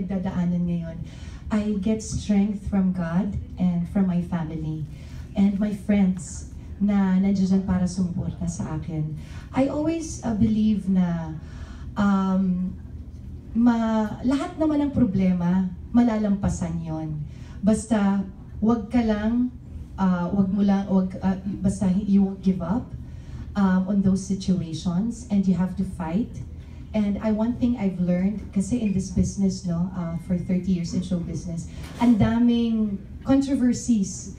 pinagdadaanan ngayon, I get strength from God and from my family and my friends na nandiyan para sumuporta sa akin. I always believe na lahat naman ng problema, malalampasan yon. Basta wag ka lang, basta you won't give up on those situations, and you have to fight. And one thing I've learned, kasi in this business, for 30 years in show business, ang daming controversies.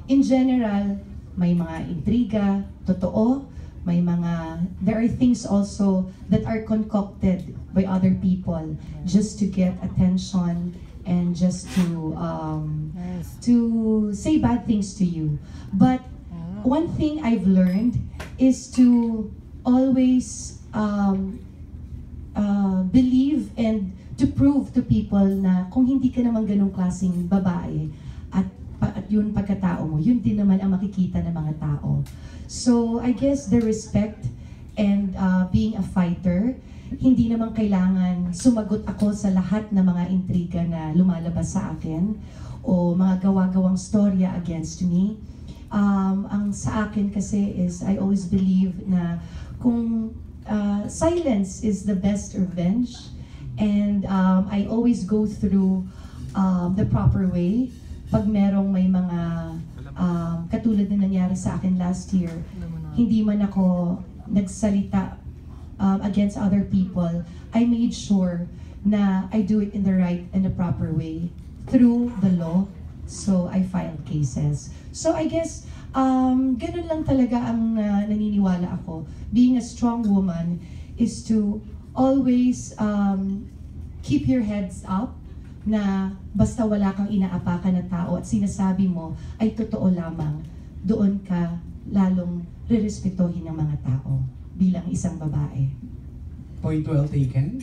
In general, may mga intriga, totoo, there are things also that are concocted by other people just to get attention and just to say bad things to you. But one thing I've learned is to always believe and to prove to people na kung hindi ka naman ganong klaseng babae at yun pagkatao mo, yun din naman ang makikita ng mga tao. So I guess the respect and being a fighter, hindi naman kailangan sumagot ako sa lahat ng mga intriga na lumalabas sa akin o mga gawa-gawang storya against me. Ang sa akin kasi is I always believe na kung silence is the best revenge, and I always go through the proper way. Pag may mga katulad na nangyari sa akin last year, hindi man ako nagsalita against other people, I made sure na I do it in the right and the proper way through the law. So I filed cases. So I guess ganun lang talaga ang naniniwala ako. Being a strong woman is to always keep your heads up, na basta wala kang inaapakan na tao at sinasabi mo ay totoo lamang, doon ka lalong rerespetuhin ng mga tao bilang isang babae. Point well taken.